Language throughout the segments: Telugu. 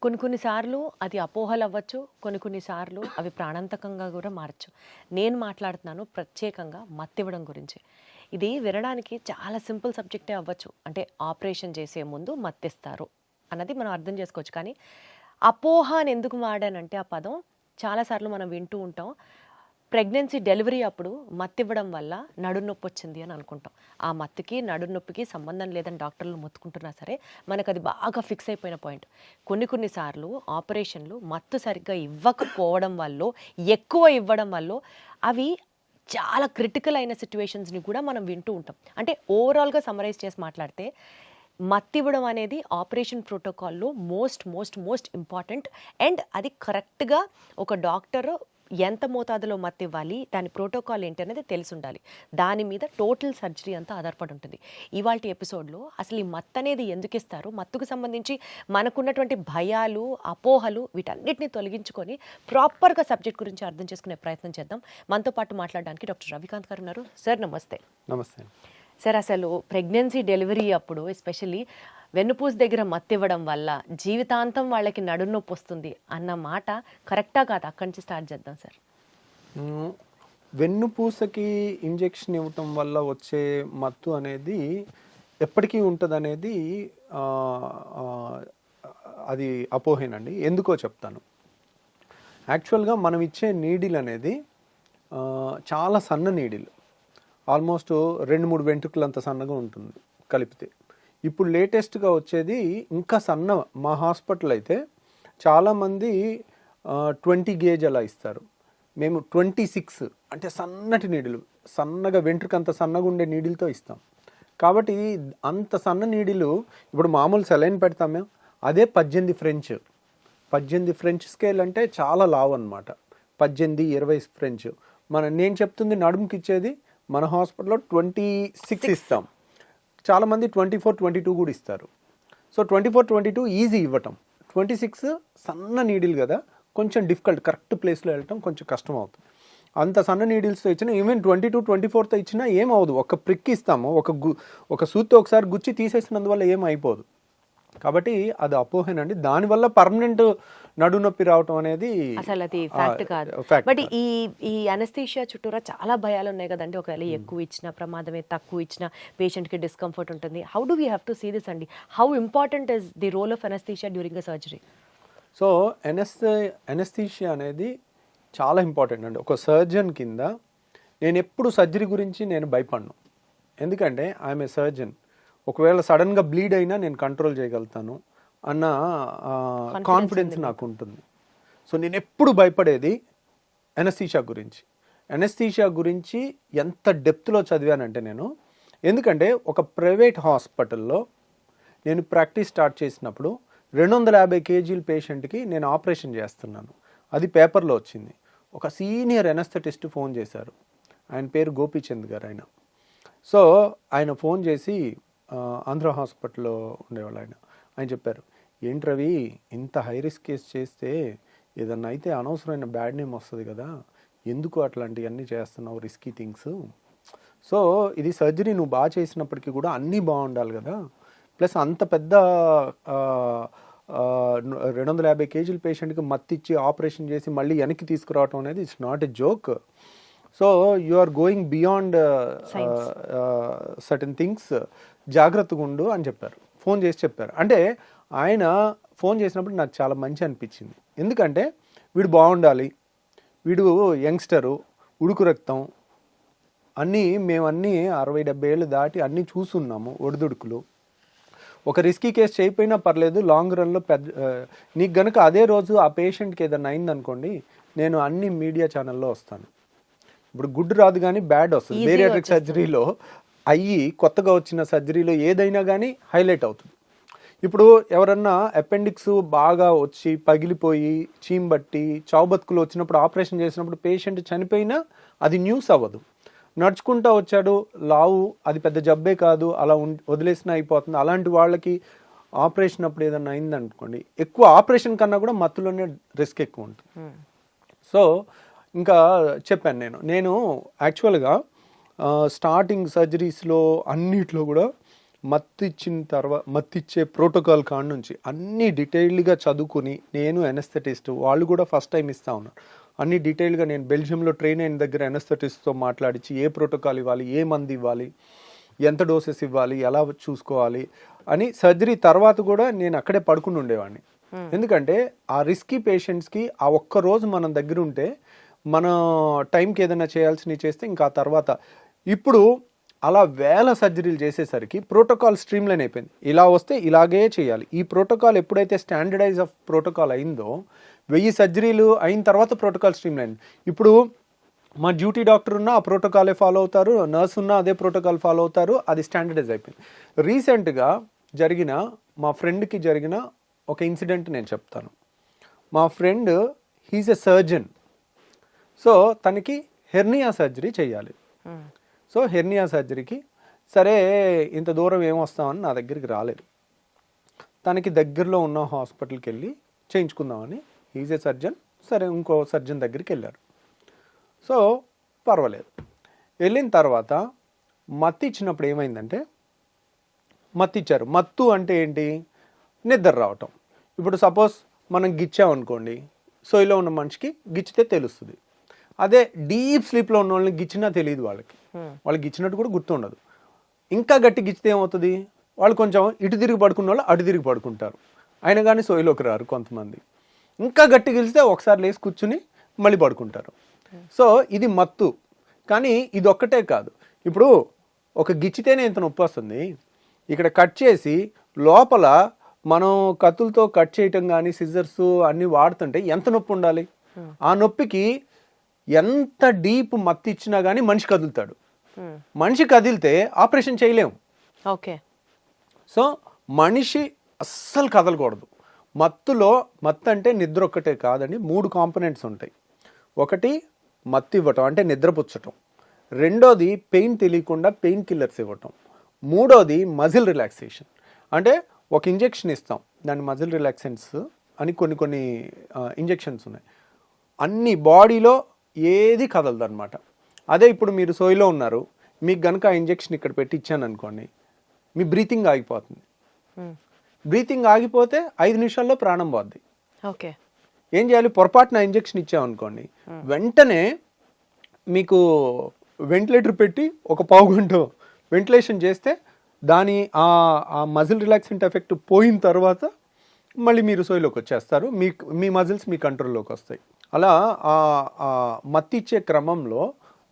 కొన్ని సార్లు అది అపోహలు అవ్వచ్చు. కొన్ని సార్లు అవి ప్రాణాంతకంగా కూడా మారచ్చు. నేను మాట్లాడుతున్నాను ప్రత్యేకంగా మత్తివ్వడం గురించి. ఇది వినడానికి చాలా సింపుల్ సబ్జెక్టే అవ్వచ్చు. అంటే ఆపరేషన్ చేసే ముందు మత్తిస్తారు అన్నది మనం అర్థం చేసుకోవచ్చు. కానీ అపోహ అని ఎందుకు వాడానంటే ఆ పదం చాలా సార్లు మనం వింటూ ఉంటాం. ప్రెగ్నెన్సీ డెలివరీ అప్పుడు మత్తివ్వడం వల్ల నడునొప్పి వచ్చింది అని అనుకుంటాం. ఆ మత్తుకి నడునొప్పికి సంబంధం లేదని డాక్టర్లు మొత్తుకుంటున్నా సరే మనకు అది బాగా ఫిక్స్ అయిపోయిన పాయింట్. కొన్ని సార్లు ఆపరేషన్లు మత్తు సరిగ్గా ఇవ్వకపోవడం వల్ల, ఎక్కువ ఇవ్వడం వల్ల అవి చాలా క్రిటికల్ అయిన సిచ్యువేషన్స్ని కూడా మనం వింటూ ఉంటాం. అంటే ఓవరాల్గా సమరైజ్ చేసి మాట్లాడితే మత్తివ్వడం అనేది ఆపరేషన్ ప్రోటోకాల్లో మోస్ట్ ఇంపార్టెంట్. అండ్ అది కరెక్ట్గా ఒక డాక్టర్ ఎంత మోతాదులో మత్తు ఇవ్వాలి, దాని ప్రోటోకాల్ ఏంటి అనేది తెలిసి ఉండాలి. దాని మీద టోటల్ సర్జరీ అంతా ఆధారపడి ఉంటుంది. ఇవాల్టి ఎపిసోడ్లో అసలు ఈ మత్తు అనేది ఎందుకు ఇస్తారు, మత్తుకు సంబంధించి మనకున్నటువంటి భయాలు, అపోహలు వీటన్నిటిని తొలగించుకొని ప్రాపర్గా సబ్జెక్ట్ గురించి అర్థం చేసుకునే ప్రయత్నం చేద్దాం. మనతో పాటు మాట్లాడడానికి డాక్టర్ రవికాంత్ గారు ఉన్నారు. సార్ నమస్తే. నమస్తే సార్, అసలు ప్రెగ్నెన్సీ డెలివరీ అప్పుడు ఎస్పెషల్లీ వెన్నుపూస దగ్గర మత్తివ్వడం వల్ల జీవితాంతం వాళ్ళకి నడునొప్పి వస్తుంది అన్న మాట కరెక్టా కాదా? అక్కడి నుంచి స్టార్ట్ చేద్దాం సార్. వెన్నుపూసకి ఇంజెక్షన్ ఇవ్వటం వల్ల వచ్చే మత్తు అనేది ఎప్పటికీ ఉంటుంది అనేది అది అపోహేనండి. ఎందుకో చెప్తాను. యాక్చువల్గా మనం ఇచ్చే నీడిల్ అనేది చాలా సన్న నీడిల్, ఆల్మోస్ట్ 2-3 వెంట్రుకలు అంత సన్నగా ఉంటుంది కలిపితే. ఇప్పుడు లేటెస్ట్గా వచ్చేది ఇంకా సన్న. మా హాస్పిటల్ అయితే చాలామంది 20 గేజ్ అలా ఇస్తారు. మేము 26 అంటే సన్నటి నీడిలు, సన్నగా వెంట్రుక అంత సన్నగా ఉండే నీడిల్తో ఇస్తాం. కాబట్టి అంత సన్న నీడిలు ఇప్పుడు మామూలు సెలైన్ పెడతాం మేము, అదే 18 ఫ్రెంచ్ స్కేల్ అంటే చాలా లావు అనమాట. 18-20 ఫ్రెంచ్. నేను చెప్తుంది నడుముకి ఇచ్చేది మన హాస్పిటల్లో 26 ఇస్తాం. చాలామంది 24-22 కూడా ఇస్తారు. సో 24-22 ఈజీ ఇవ్వటం, 26 సన్న నీడిల్ కదా, కొంచెం డిఫికల్ట్, కరెక్ట్ ప్లేస్లో వెళ్ళటం కొంచెం కష్టం అవుతుంది. అంత సన్న నీడిల్స్తో ఇచ్చినా, ఈవెన్ 22-24తో ఇచ్చినా ఏమవుదు. ఒక ప్రిక్ ఇస్తాము, ఒక సూత్తో ఒకసారి గుచ్చి తీసేసినందువల్ల ఏం అయిపోదు. కాబట్టి అది అపోహేనండి. దానివల్ల పర్మనెంట్ నడునొప్పి రావటం అనేది అసలు అది ఫ్యాక్ట్ కాదు. బట్ ఈ అనస్థీషియా చుట్టూరా చాలా భయాలు ఉన్నాయి కదండి. ఒకవేళ ఎక్కువ ఇచ్చిన ప్రమాదమే, తక్కువ ఇచ్చిన పేషెంట్కి డిస్కంఫర్ట్ ఉంటుంది. How do we have to see this అండి? How important is the role of anaesthesia during a surgery? So anaesthesia అనేది చాలా ఇంపార్టెంట్ అండి. ఒక సర్జన్ కింద నేను ఎప్పుడు సర్జరీ గురించి నేను భయపడను. ఎందుకంటే ఐఎమ్ ఏ సర్జన్. ఒకవేళ సడన్గా బ్లీడ్ అయినా నేను కంట్రోల్ చేయగలుగుతాను అన్న కాన్ఫిడెన్స్ నాకు ఉంటుంది. సో నేను ఎప్పుడు భయపడేది అనస్థీషియా గురించి. అనస్థీషియా గురించి ఎంత డెప్త్లో చదివానంటే నేను, ఎందుకంటే ఒక ప్రైవేట్ హాస్పిటల్లో నేను ప్రాక్టీస్ స్టార్ట్ చేసినప్పుడు 250 కేజీల పేషెంట్కి నేను ఆపరేషన్ చేస్తున్నాను. అది పేపర్లో వచ్చింది. ఒక సీనియర్ ఎనస్థెటిస్ట్ ఫోన్ చేశారు. ఆయన పేరు గోపీచంద్ గారు. సో ఆయన ఫోన్ చేసి, ఆంధ్ర హాస్పిటల్లో ఉండేవాళ్ళు ఆయన చెప్పారు, ఏంటి రవి, ఇంత హై రిస్క్ కేసు చేస్తే ఏదన్నా అయితే అనవసరమైన బ్యాడ్ నేమ్ వస్తుంది కదా, ఎందుకు అట్లాంటివన్నీ చేస్తున్నావు, రిస్కీ థింగ్స్. సో ఇది సర్జరీ నువ్వు బాగా చేసినప్పటికీ కూడా అన్నీ బాగుండాలి కదా, ప్లస్ అంత పెద్ద 250 కేజీల పేషెంట్కి మత్తిచ్చి ఆపరేషన్ చేసి మళ్ళీ వెనక్కి తీసుకురావటం అనేది it's not a joke. So you are going beyond certain things, జాగ్రత్తగా ఉండు అని చెప్పారు. ఫోన్ చేసి చెప్పారు. అంటే ఆయన ఫోన్ చేసినప్పుడు నాకు చాలా మంచి అనిపించింది. ఎందుకంటే వీడు బాగుండాలి, వీడు యంగ్స్టరు, ఉడుకు రక్తం, మేమన్నీ 60-70 ఏళ్ళు దాటి అన్నీ చూస్తున్నాము, ఒడిదుడుకులు. ఒక రిస్కీ కేసు చేయకపోయినా పర్లేదు, లాంగ్ రన్లో నీకు గనుక అదే రోజు ఆ పేషెంట్కి ఏదైనా అయిందనుకోండి, నేను అన్ని మీడియా ఛానల్లో వస్తాను. ఇప్పుడు గుడ్ రాదు కానీ బ్యాడ్ వస్తుంది. బేరియాట్రిక్ సర్జరీలో కొత్తగా వచ్చిన సర్జరీలో ఏదైనా కానీ హైలైట్ అవుతుంది. ఇప్పుడు ఎవరన్నా అపెండిక్స్ బాగా వచ్చి పగిలిపోయి చీంబట్టి చావుబతుకులు వచ్చినప్పుడు ఆపరేషన్ చేసినప్పుడు పేషెంట్ చనిపోయినా అది న్యూస్ అవ్వదు. నడుచుకుంటూ వచ్చాడు, లావు, అది పెద్ద జబ్బే కాదు, అలా వదిలేసినా అయిపోతుంది. అలాంటి వాళ్ళకి ఆపరేషన్ అప్పుడు ఏదన్నా అయిందనుకోండి, ఎక్కువ ఆపరేషన్ కన్నా కూడా మత్తులోనే రిస్క్ ఎక్కువ ఉంటుంది. సో ఇంకా చెప్పాను నేను యాక్చువల్గా స్టార్టింగ్ సర్జరీస్లో అన్నిట్లో కూడా మత్తిచ్చే ప్రోటోకాల్ కాడ నుంచి అన్నీ డీటెయిల్డ్గా చదువుకుని, నేను ఎనస్థెటిస్ట్, వాళ్ళు కూడా ఫస్ట్ టైం ఇస్తా ఉన్నారు, అన్ని డీటెయిల్గా నేను బెల్జియంలో ట్రైన్ అయిన దగ్గర ఎనస్థెటిస్ట్తో మాట్లాడించి ఏ ప్రోటోకాల్ ఇవ్వాలి, ఏ మందు ఇవ్వాలి, ఎంత డోసెస్ ఇవ్వాలి, ఎలా చూసుకోవాలి అని సర్జరీ తర్వాత కూడా నేను అక్కడే పడుకుని ఉండేవాడిని. ఎందుకంటే ఆ రిస్కీ పేషెంట్స్కి ఆ ఒక్క రోజు మనం దగ్గర ఉంటే మన టైంకి ఏదైనా చేయాల్సినవి చేస్తే ఇంకా ఆ తర్వాత ఇప్పుడు అలా వేల సర్జరీలు చేసేసరికి ప్రోటోకాల్ స్ట్రీమ్లైన్ అయిపోయింది. ఇలా వస్తే ఇలాగే చేయాలి. ఈ ప్రోటోకాల్ ఎప్పుడైతే స్టాండర్డైజ్ ఆఫ్ ప్రోటోకాల్ అయిందో 1000 సర్జరీలు అయిన తర్వాత ప్రోటోకాల్ స్ట్రీమ్లైన్. ఇప్పుడు మా డ్యూటీ డాక్టర్ ఉన్నా ఆ ప్రోటోకాలే ఫాలో అవుతారు, నర్స్ ఉన్నా అదే ప్రోటోకాల్ ఫాలో అవుతారు, అది స్టాండర్డైజ్ అయిపోయింది. రీసెంట్గా జరిగిన మా ఫ్రెండ్కి జరిగిన ఒక ఇన్సిడెంట్ నేను చెప్తాను. మా friend he's a surgeon. So తనకి హెర్నియా సర్జరీ చేయాలి. సో హెర్నియా సర్జరీకి సరే ఇంత దూరం ఏమొస్తామని నా దగ్గరికి రాలేదు. తనకి దగ్గరలో ఉన్న హాస్పిటల్కి వెళ్ళి చేయించుకుందామని, హీజ్ ఏ సర్జన్, సరే ఇంకో సర్జన్ దగ్గరికి వెళ్ళారు. సో పర్వాలేదు. వెళ్ళిన తర్వాత మత్తు ఇచ్చినప్పుడు ఏమైందంటే, మత్తు ఇచ్చారు. మత్తు అంటే ఏంటి? నిద్ర రావటం. ఇప్పుడు సపోజ్ మనం గిచ్చామనుకోండి, సోయిలో ఉన్న మనిషికి గిచ్చితే తెలుస్తుంది. అదే డీప్ స్లీప్లో ఉన్న వాళ్ళని గిచ్చినా తెలియదు వాళ్ళకి గిచ్చినట్టు కూడా గుర్తుండదు. ఇంకా గట్టి గిచ్చితే ఏమవుతుంది? వాళ్ళు కొంచెం ఇటు తిరిగి పడుకున్న వాళ్ళు అటు తిరిగి పడుకుంటారు, అయినా కానీ సోయిలోకి రారు కొంతమంది. ఇంకా గట్టి గెలిస్తే ఒకసారి లేచి కూర్చుని మళ్ళీ పడుకుంటారు. సో ఇది మత్తు. కానీ ఇది ఒక్కటే కాదు. ఇప్పుడు ఒక గిచ్చితేనే ఇంత నొప్పి వస్తుంది. ఇక్కడ కట్ చేసి లోపల మనం కత్తులతో కట్ చేయటం కానీ సిజర్స్ అన్నీ వాడుతుంటే ఎంత నొప్పి ఉండాలి? ఆ నొప్పికి ఎంత డీప్ మత్తు ఇచ్చినా కానీ మనిషి కదులుతాడు. మనిషి కదిలితే ఆపరేషన్ చేయలేము. ఓకే. సో మనిషి అస్సలు కదలకూడదు. మత్తు అంటే నిద్ర ఒక్కటే కాదండి, 3 కాంపోనెంట్స్ ఉంటాయి. ఒకటి మత్తు ఇవ్వటం అంటే నిద్రపుచ్చటం, రెండోది పెయిన్ తెలియకుండా పెయిన్ కిల్లర్స్ ఇవ్వటం, మూడోది మజిల్ రిలాక్సేషన్. అంటే ఒక ఇంజెక్షన్ ఇస్తాం, దాని మజిల్ రిలాక్సెంట్స్ అని కొన్ని ఇంజెక్షన్స్ ఉన్నాయి. అన్ని బాడీలో ఏది కదలదు అనమాట. అదే ఇప్పుడు మీరు సోయిలో ఉన్నారు, మీకు కనుక ఆ ఇంజెక్షన్ ఇక్కడ పెట్టి ఇచ్చాను అనుకోండి, మీ బ్రీతింగ్ ఆగిపోతుంది. బ్రీతింగ్ ఆగిపోతే 5 నిమిషాల్లో ప్రాణం పోద్ది. ఓకే. ఏం చేయాలి? పొరపాటున ఇంజెక్షన్ ఇచ్చామనుకోండి, వెంటనే మీకు వెంటిలేటర్ పెట్టి ఒక పావు గంట వెంటిలేషన్ చేస్తే దాని ఆ మజిల్ రిలాక్సెంట్ ఎఫెక్ట్ పోయిన తర్వాత మళ్ళీ మీరు సోయిలోకి వచ్చేస్తారు. మీ మజిల్స్ మీ కంట్రోల్లోకి వస్తాయి. అలా మత్తు ఇచ్చే క్రమంలో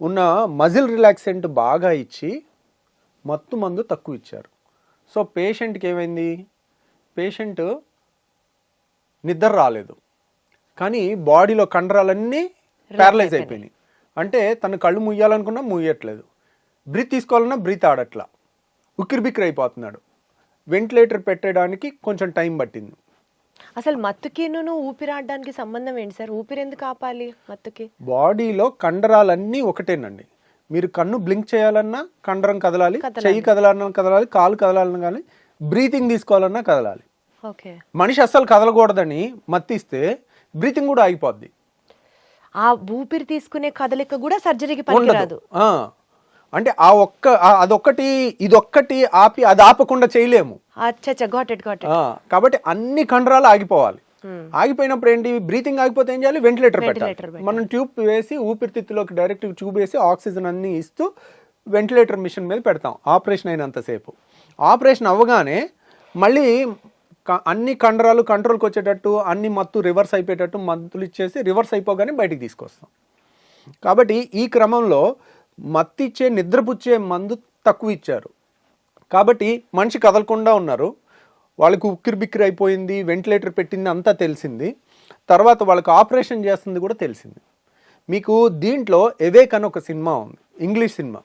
ఉన్న మజిల్ రిలాక్సెంట్ బాగా ఇచ్చి మత్తు మందు తక్కువ ఇచ్చారు. సో పేషెంట్కి ఏమైంది? పేషెంట్ నిద్ర రాలేదు, కానీ బాడీలో కండరాలన్నీ ప్యారలైజ్ అయిపోయినాయి. అంటే తను కళ్ళు ముయ్యాలనుకున్నా ముయ్యట్లేదు, బ్రీత్ తీసుకోవాలన్నా బ్రీత్ ఆడట్లా, ఉక్కిరిబిక్కిరి అయిపోతున్నాడు. వెంటిలేటర్ పెట్టడానికి కొంచెం టైం పట్టింది. అసలు మత్తుకి ఊపిరాడడానికి సంబంధం ఏంటి సార్? ఊపిరి ఎందుకు ఆపాలి మత్తుకి? బాడీలో కండరాలన్నీ ఒకటేనండి. మీరు కన్ను బ్లింక్ చేయాలన్నా కండరం కదలాలి, చెయ్యి కదలాలన్నా కదలాలి, కాలు కదలాలన్నా కానీ, బ్రీతింగ్ తీసుకోవాలన్నా కదలాలి. ఓకే. మనిషి అస్సలు కదలకూడదని మత్తిస్తే బ్రీతింగ్ కూడా ఆగిపోద్ది. ఆ ఊపిరి తీసుకునే కదలిక కూడా సర్జరీకి పనికిరాదు. అంటే అదొక్కటి ఇదొక్కటి ఆపి అది ఆపకుండా చేయలేము. కాబట్టి అన్ని కండరాలు ఆగిపోవాలి. ఆగిపోయినప్పుడు ఏంటి? బ్రీతింగ్ ఆగిపోతే ఏం చేయాలి? వెంటిలేటర్ పెట్టాలి. మనం ట్యూబ్ వేసి ఊపిరితిత్తులోకి డైరెక్ట్ ట్యూబ్ వేసి ఆక్సిజన్ అన్ని ఇస్తూ వెంటిలేటర్ మిషన్ మీద పెడతాం ఆపరేషన్ అయినంతసేపు. ఆపరేషన్ అవ్వగానే మళ్ళీ అన్ని కండరాలు కంట్రోల్కి వచ్చేటట్టు, అన్ని మత్తు రివర్స్ అయిపోయేటట్టు మందులు ఇచ్చేసి రివర్స్ అయిపోగానే బయటికి తీసుకొస్తాం. కాబట్టి ఈ క్రమంలో మత్తిచ్చే నిద్రపుచ్చే మందు తక్కువ ఇచ్చారు. కాబట్టి మనిషి కదలకుండా ఉన్నారు. వాళ్ళకు ఉక్కిరిబిక్కిరి అయిపోయింది, వెంటిలేటర్ పెట్టింది అంతా తెలిసింది. తర్వాత వాళ్ళకి ఆపరేషన్ చేస్తుంది కూడా తెలిసింది. మీకు దీంట్లో ఎవేక్ అని ఒక సినిమా ఉంది, ఇంగ్లీష్ సినిమా.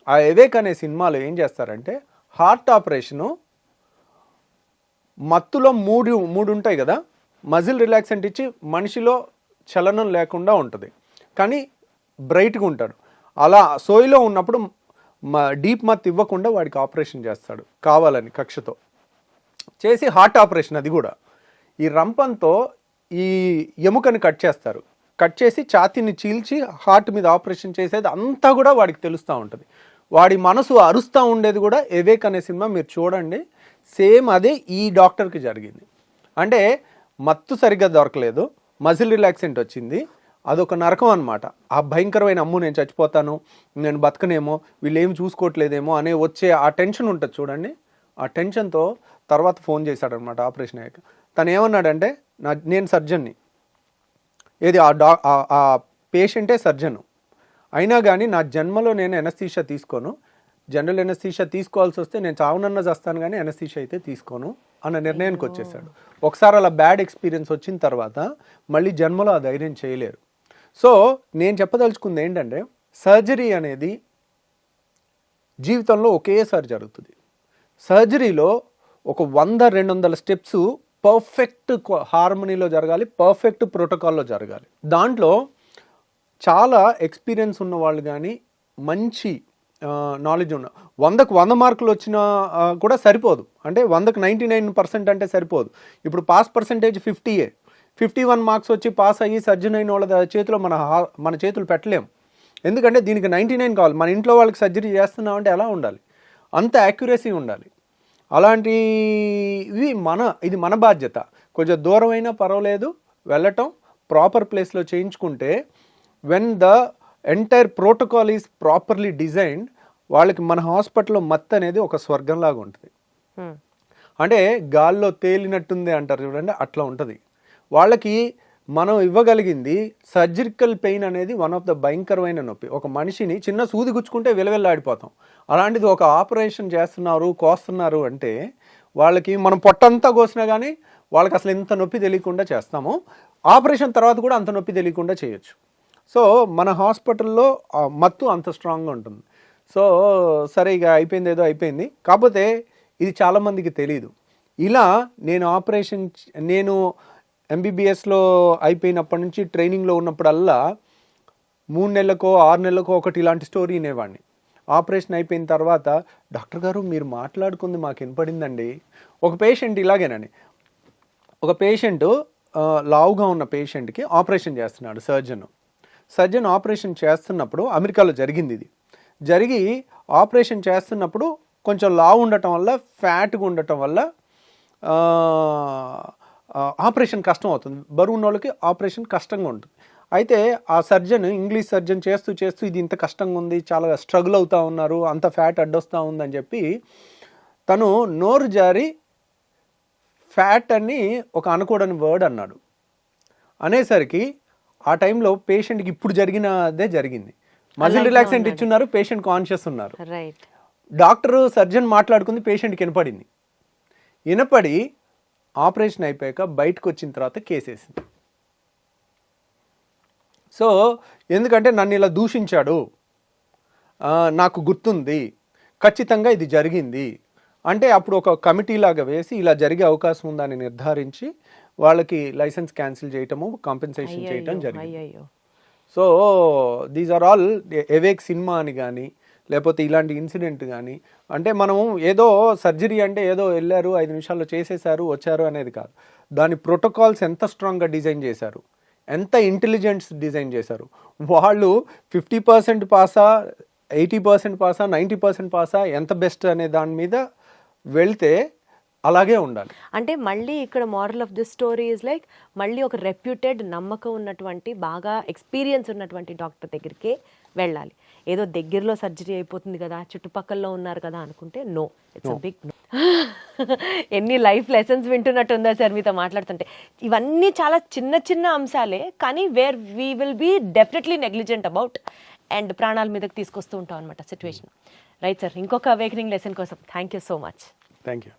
ఆ ఎవేక్ అనే సినిమాలో ఏం చేస్తారంటే, హార్ట్ ఆపరేషను మత్తులో మూడు ఉంటాయి కదా, మజిల్ రిలాక్సెంట్ ఇచ్చి మనిషిలో చలనం లేకుండా ఉంటుంది, కానీ బ్రైట్గా ఉంటాడు. అలా సోయిలో ఉన్నప్పుడు డీప్ మత్తు ఇవ్వకుండా వాడికి ఆపరేషన్ చేస్తాడు కావాలని, కక్షతో చేసి హార్ట్ ఆపరేషన్. అది కూడా ఈ రంపంతో ఈ ఎముకని కట్ చేస్తారు, కట్ చేసి ఛాతీని చీల్చి హార్ట్ మీద ఆపరేషన్ చేసేది అంతా కూడా వాడికి తెలుస్తూ ఉంటుంది. వాడి మనసు అరుస్తూ ఉండేది కూడా ఎవేక్ అనే సినిమా మీరు చూడండి. సేమ్ అదే ఈ డాక్టర్కి జరిగింది. అంటే మత్తు సరిగ్గా దొరకలేదు, మజిల్ రిలాక్సెంట్ వచ్చింది, అదొక నరకం అనమాట. ఆ భయంకరమైన అమ్ము నేను చచ్చిపోతాను, నేను బతకనేమో, వీళ్ళు ఏమి చూసుకోవట్లేదేమో అనే వచ్చే ఆ టెన్షన్ ఉంటుంది చూడండి. ఆ టెన్షన్తో తర్వాత ఫోన్ చేశాడనమాట ఆపరేషన్ అయ్యాక. తను ఏమన్నాడంటే, నేను సర్జన్ని, ఏది ఆ పేషెంటే సర్జను, అయినా కానీ నా జన్మలో నేను ఎనస్థీషియా తీసుకోను, జనరల్ ఎనస్థీషియా తీసుకోవాల్సి వస్తే నేను చావునన్నా చేస్తాను కానీ ఎనస్థీషియా అయితే తీసుకోను అన్న నిర్ణయానికి వచ్చేసాడు. ఒకసారి అలా బ్యాడ్ ఎక్స్పీరియన్స్ వచ్చిన తర్వాత మళ్ళీ జన్మలో ఆ ధైర్యం చేయలేరు. సో నేను చెప్పదలుచుకుంది ఏంటంటే, సర్జరీ అనేది జీవితంలో ఒకేసారి జరుగుతుంది. సర్జరీలో ఒక 100-200 స్టెప్స్ పర్ఫెక్ట్ హార్మనీలో జరగాలి, పర్ఫెక్ట్ ప్రోటోకాల్లో జరగాలి. దాంట్లో చాలా ఎక్స్పీరియన్స్ ఉన్న వాళ్ళు కానీ, మంచి నాలెడ్జ్ ఉన్న 100కు 100 మార్కులు వచ్చినా కూడా సరిపోదు. అంటే 100కు 99% అంటే సరిపోదు. ఇప్పుడు పాస్ పర్సంటేజ్ 50, 51 మార్క్స్ వచ్చి పాస్ అయ్యి సర్జన్ అయిన వాళ్ళ చేతిలో మన చేతులు పెట్టలేం. ఎందుకంటే దీనికి 99 కావాలి. మన ఇంట్లో వాళ్ళకి సర్జరీ చేస్తున్నామంటే ఎలా ఉండాలి, అంత యాక్యురసీ ఉండాలి. అలాంటివి ఇది మన బాధ్యత. కొంచెం దూరం అయినా పర్వాలేదు, వెళ్ళటం, ప్రాపర్ ప్లేస్లో చేయించుకుంటే, when the entire protocol is properly designed, వాళ్ళకి మన హాస్పిటల్లో మత్తు అనేది ఒక స్వర్గంలాగా ఉంటుంది. అంటే గాల్లో తేలినట్టుంది అంటారు చూడండి, అట్లా ఉంటుంది. వాళ్ళకి మనం ఇవ్వగలిగింది సర్జికల్ పెయిన్ అనేది వన్ ఆఫ్ ద భయంకరమైన నొప్పి. ఒక మనిషిని చిన్న సూది గుచ్చుకుంటే విలవిల్లాడిపోతాం. అలాంటిది ఒక ఆపరేషన్ చేస్తున్నారు, కోస్తున్నారు అంటే వాళ్ళకి మనం పొట్టంతా కోసినా కానీ వాళ్ళకి అసలు ఎంత నొప్పి తెలియకుండా చేస్తాము. ఆపరేషన్ తర్వాత కూడా అంత నొప్పి తెలియకుండా చేయొచ్చు. సో మన హాస్పిటల్లో మత్తు అంత స్ట్రాంగ్గా ఉంటుంది. సో సరే, ఇక అయిపోయింది, ఏదో అయిపోయింది. కాకపోతే ఇది చాలామందికి తెలియదు. ఇలా నేను ఎంబీబీఎస్లో అయిపోయినప్పటి నుంచి ట్రైనింగ్లో ఉన్నప్పుడల్లా 3 నెలలకో 6 నెలలకో ఒకటి ఇలాంటి స్టోరీ వినేవాడిని. ఆపరేషన్ అయిపోయిన తర్వాత, డాక్టర్ గారు మీరు మాట్లాడుకుంది మాకు వినపడిందండి. ఒక పేషెంట్ ఇలాగేనండి, ఒక పేషెంట్ లావుగా ఉన్న పేషెంట్కి ఆపరేషన్ చేస్తున్నాడు సర్జన్ ఆపరేషన్ చేస్తున్నప్పుడు, అమెరికాలో జరిగింది ఇది, జరిగి ఆపరేషన్ చేస్తున్నప్పుడు కొంచెం లావు ఉండటం వల్ల, ఫ్యాట్గా ఉండటం వల్ల ఆపరేషన్ కష్టం అవుతుంది. బరువు ఉన్న వాళ్ళకి ఆపరేషన్ కష్టంగా ఉంటుంది. అయితే ఆ సర్జన్, ఇంగ్లీష్ సర్జన్ చేస్తూ ఇది ఇంత కష్టంగా ఉంది, చాలా స్ట్రగుల్ అవుతూ ఉన్నారు, అంత ఫ్యాట్ అడ్డొస్తూ ఉందని చెప్పి తను నోరు జారి ఫ్యాట్ అని ఒక అనకూడని వర్డ్ అన్నాడు. అనేసరికి ఆ టైంలో పేషెంట్కి ఇప్పుడు జరిగినదే జరిగింది. మజిల్ రిలాక్సెంట్ ఇచ్చున్నారు, పేషెంట్ కాన్షియస్ ఉన్నారు. డాక్టర్ సర్జన్ మాట్లాడుకుంది పేషెంట్కి వినపడింది. వినపడి ఆపరేషన్ అయిపోయాక బయటకు వచ్చిన తర్వాత కేసేసింది. సో ఎందుకంటే నన్ను ఇలా దూషించాడు, నాకు గుర్తుంది, ఖచ్చితంగా ఇది జరిగింది అంటే అప్పుడు ఒక కమిటీ లాగా వేసి ఇలా జరిగే అవకాశం ఉందని నిర్ధారించి వాళ్ళకి లైసెన్స్ క్యాన్సిల్ చేయటము, కాంపెన్సేషన్ చేయటం జరిగింది. So these are all awake cinema అని కానీ, లేకపోతే ఇలాంటి ఇన్సిడెంట్ కానీ, అంటే మనం ఏదో సర్జరీ అంటే ఏదో వెళ్ళారు 5 నిమిషాల్లో చేసేసారు వచ్చారు అనేది కాదు. దాని ప్రోటోకాల్స్ ఎంత స్ట్రాంగ్గా డిజైన్ చేశారు, ఎంత ఇంటెలిజెన్స్ డిజైన్ చేశారు. వాళ్ళు 50% పాసా, 80% పాసా, 90% పాసా, ఎంత బెస్ట్ అనే దాని మీద వెళ్తే అలాగే ఉండాలి. అంటే మళ్ళీ ఇక్కడ moral of this story is like, మళ్ళీ ఒక రెప్యూటెడ్, నమ్మకం ఉన్నటువంటి, బాగా ఎక్స్పీరియన్స్ ఉన్నటువంటి డాక్టర్ దగ్గరికే వెళ్ళాలి. ఏదో దగ్గరలో సర్జరీ అయిపోతుంది కదా, చుట్టుపక్కల ఉన్నారు కదా అనుకుంటే no, it's a big no. ఎన్ని లైఫ్ లెసన్స్ వింటున్నట్టుందా సార్ మీతో మాట్లాడుతుంటే. ఇవన్నీ చాలా చిన్న చిన్న అంశాలే, కానీ where we will be definitely negligent about and ప్రాణాల మీదకి తీసుకొస్తూ ఉంటాం అనమాట సిచ్యువేషన్. రైట్ సార్, ఇంకొక అవేకనింగ్ లెసన్ కోసం thank you so much. Thank you.